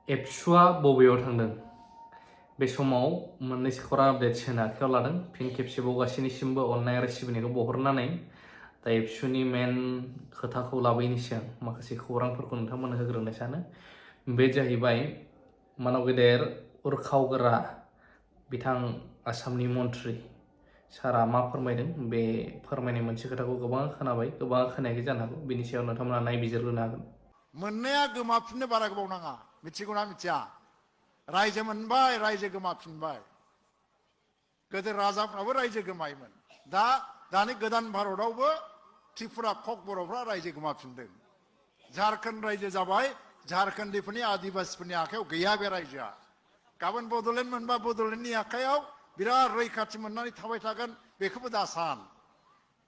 एबसुआ बबेयाव थांदों बे समाव मोननैसो खौरां आपडेट होनो आखायाव लादों फिन खेबसेबाव गासैनिसिमबो अननाय आरो सिबिनायखौ बावहरनानै दा एबसुनि मेन खोथाखौ लाबोयैनि सिगां माखासे खौरांफोरखौ नोंथांमोननो होग्रोनो सानो बे जाहैबाय मानाव गेदेर उरखावगोरा बिथां आसामनि मन्थ्रि सारा मा फोरमायदों बे फोरमायनाय मोनसे खोथाखौ गोबां खोनाबाय गोबां खोनायाखै जानो हागौ बिनि सायाव नोंथांमोना नायबिजिरग्रोनो हागोन मोननाया गोमाफिननो बारा गोबाव नाङा मिथिगौना मिथिया रायजो मोनबाय रायजो गोमाफिनबाय गोदो राजाफ्राबो रायजो गोमायोमोन दानि गोदान भारतआवबो त्रिपुरा कक बर'फ्रा रायजो गोमाफिनदों झारखन्ड रायजो जाबाय झारखन्डीफोरनि आदिबासिफोरनि आखायाव गैया बे रायजोआ गाबोन बड'लेण्ड मोनबा बड'लेण्डनि आखायाव बिराद रैखाथि मोननानै थाबाय थागोन बेखौबो दा सान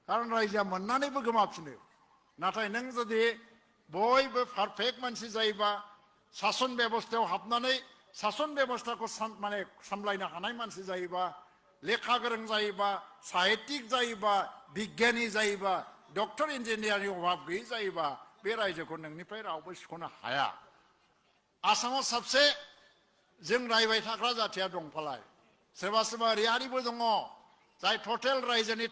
खारन रायजोआ मोननानैबो गोमाफिनो नाथाय नों जुदि बयबो पारफेक्ट मानसि जायोबा सासन बेबस्थायाव हाबनानै सासन बेबस्थाखौ माने सामलायनो हानाय मानसि जायोबा लेखा गोरों जायोबा साहित्यिक जायोबा बिगियानी जायोबा डक्टर इन्जिनियारनि अभाब गैयै जायोबा बे रायजोखौ नोंनिफ्राय रावबो सिख'नो हाया आसामाव साबसे जों रायबाय थाग्रा जाथिया दंफालाय सोरबा सोरबा ओरैयारिबो दङ जाय टटेल रायजोनि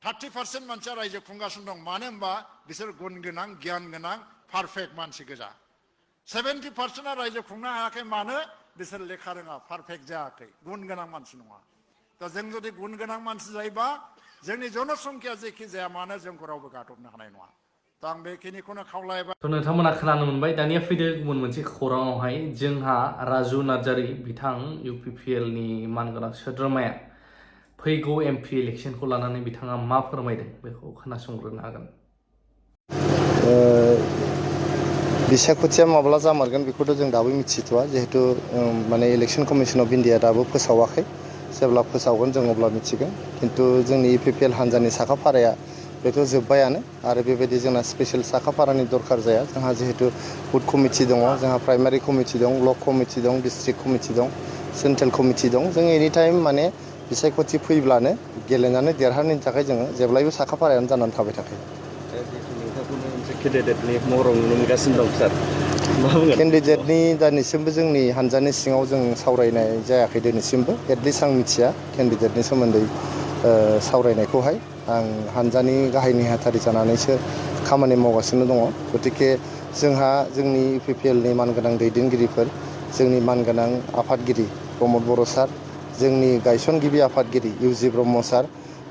30% मानसिया रायजो खुंगासिनो दं मानो होनबा बिसोर गुन गोनां गियान गोनां पारफेक्ट मानसि गोजा 70%आ रायजो खुंनो हायाखै मानो बिसोर लेखा रोङा पारफेक्ट जायाखै गुन गोनां मानसि नङा दा जों जुदि गुन गोनां मानसि जायोबा जोंनि जनसंख्या जेखि जाया मानो जोंखौ रावबो गादबनो हानाय नङा दा आं बेखिनिखौनो खावलायबाय नोंथांमोना खोनानो मोनबाय दानिया फैदो गुबुन मोनसे खौराङावहाय जोंहा राजु नार्जारि बिथां UPPLनि मानगोनां सोद्रोमाया फैगौ MP इलेक्सनखौ लानानै बिथाङा मा फोरमायदों बेखौ खोनासंग्रोनो हागोन बिसायख'थिया माब्ला जामारगोन बेखौथ' जों दाबो मिथिथ'वा जिहेतु माने इलेक्सन कमिसन अफ इन्डिया दाबो फोसावाखै जेब्ला फोसावगोन जों अब्ला मिथिगोन खिन्थु जोंनि UPPL हान्जानि साखाफाराया बेथ' जोब्बायानो आरो बेबायदि जोंना स्पेसियेल साखाफारानि दरखार जाया जोंहा जिहेतु बुथ कमिटि दङ जोंहा प्राइमारि कमिटि दं ब्लक कमिटि दं डिस्ट्रिक्ट कमिटि दं सेन्ट्रेल कमिटि दं जों एनि टाइम माने बिसायख'थि फैब्लानो गेलेनानै देरहानायनि थाखाय जोङो जेब्लायबो साखाफारायानो जानानै थाबाय थाखायो केन्डिडेटनि महराव नुनो मोनगासिनो दं सार मा बुंगोन केन्डिडेटनि दिनैसिमबो जोंनि हान्जानि सिङाव जों सावरायनाय जायाखै दिनैसिमबो एटलिस्ट आं मिथिया केन्डिडेटनि सोमोन्दै सावरायनायखौहाय आं हान्जानि गाहाय नेहाथारि जानानैसो खामानि मावगासिनो दङ गतिके जोंहा जोंनि UPPLनि मानगोनां दैदेनगिरिफोर जोंनि मानगोनां आफादगिरि प्रमद बर' सार जोंनि गायसनगिरि आफादगिरि UG ब्रह्म सार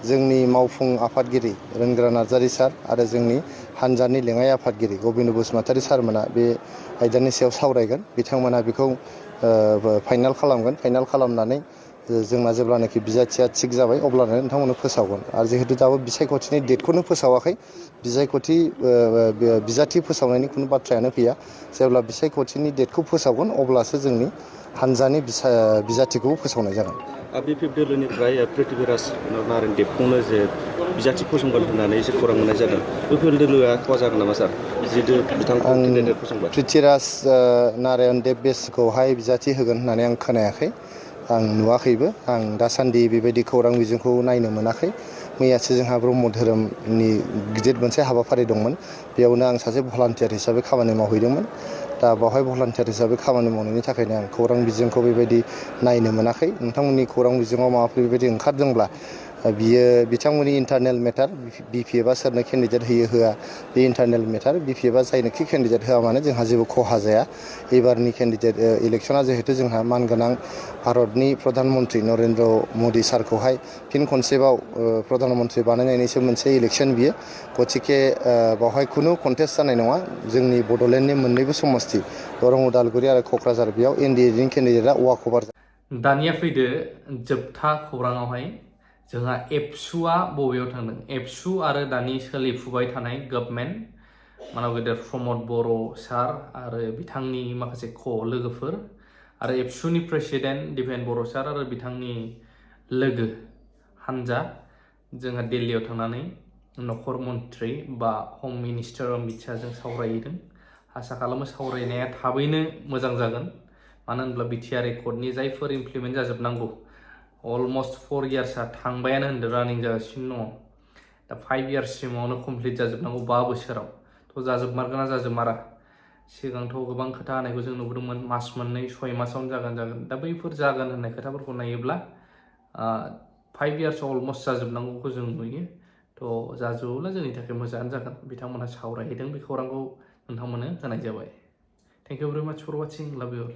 जोंनि मावफुं आफादगिरि रोंग्रा नार्जारि सार आरो जोंनि हान्जानि लेङाइ आफादगिरि गबिन्द बसुमतारी सारमोना बे आयदानि सायाव सावरायगोन बिथांमोना बेखौ फाइनाल खालामगोन फाइनाल खालामनानै जोंना जेब्लानाखि बिजाथिया थिग जाबाय अब्लानो नोंथांमोननो फोसावगोन आरो जिहेतु दाबो बिसायख'थिनि डेटखौनो फोसावाखै बिजाथि फोसावनायनि खुनु बाथ्रायानो फैया जेब्ला बिसायख'थिनि डेटखौ फोसावगोन अब्लासो जोंनि हान्जानि बिजाथिखौ फोसावनाय जागोन BPF दोलोनिफ्राय पृथ्वीराज नारायण देबखौनो जे बिजाथि फसंगोन होननानै एसे खौरां मोननाय जादों BPF दोलोआ खहा जागोन नामा सार जिहेतु बिथांखौ केन्डिडेट फसंबाय पृथ्वीराज नारायण देब बेसखौहाय बिजाथि होगोन होननानै आं खोनायाखै आं नुवाखैबो आं दासान्दि बेबायदि खौरां बिजोंखौ नायनो मोनाखै मैयासो जोंहा ब्रह्म धोरोमनि गिदिर मोनसे हाबाफारि दंमोन बेयावनो आं सासे भलान्टियार हिसाबै खामानि मावहैदोंमोन दा बावहाय भलान्टियार हिसाबै खामानि मावनायनि थाखायनो आं खौरां बिजोंखौ बेबायदि नायनो मोनाखै नोंथांमोननि खौरां बिजोङाव माबाफोर बेबायदि ओंखारदोंब्ला बियो बिथांमोननि इन्टारनेल मेटार BPFआ सोरनो केन्डिडेट होयो होआ बे इन्टारनेल मेटार BPFआ जायनोखि केन्डिडेट होआ मानो जोंहा जेबो खहा जाया एबारनि केन्डिडेट इलेक्सना जिहेतु जोंहा मानगोनां भारतनि प्रधान मन्त्रि नरेन्द्र मदि सारखौहाय फिन खनसेबाव प्रधान मन्त्रि बानायनायनिसो मोनसे इलेक्सन बियो गतिके बावहाय खुनु कन्टेस्ट जानाय नङा जोंनि बड'लेण्डनि मोननैबो समस्ति दरं उदालगुरि आरो क'क्राझार बेयाव NDAनि केन्डिडेटआ वाक अभार दानिया फैदो जोबथा खौराङावहाय जोंहा एबसुआ बबेयाव थांदों एबसु आरो दानि सोलिफुबाय थानाय गभर्नमेन्ट मानाव गेदेर प्रमद बर' सार आरो बिथांनि माखासे लोगोफोर आरो एबसुनि प्रेसिडेन्ट दिपेन बर' सार आरो बिथांनि लोगो हान्जा जोंहा दिल्लीयाव थांनानै नखर मन्त्रि बा हम मिनिस्टार अमित शाहजों सावरायहैदों आसा खालामो सावरायनाया थाबैनो मोजां जागोन मानो होनब्ला BTR रेकर्डनि जायफोर इमप्लिमेन्ट जाजोबनांगौ अलमस्ट 4 इयार्सआ थांबायानो होनदों रानिं जागासिनो दङ दा 5 इयार्ससिमावनो कमप्लिट जाजोबनांगौ 5 बोसोराव थ' जाजोबमारगोन ना जाजोबमारा सिगांथ' गोबां खोथा होनायखौ जों नुबोदोंमोन, मास मोननै 6 मासावनो जागोन दा बैफोर जागोन होननाय खोथाफोरखौ नायोब्ला 5 इयार्सआव अलमस्ट जाजोबनांगौखौ जों नुयो। थ' जाजोबोब्ला जोंनि थाखाय मोजाङानो जागोन। बिथांमोनहा सावरायहैदों, बे खौरांखौ नोंथांमोननो होनाय जाबाय। थेंक इउ भेरि माच फर वाचिं, लाभ इउ अल।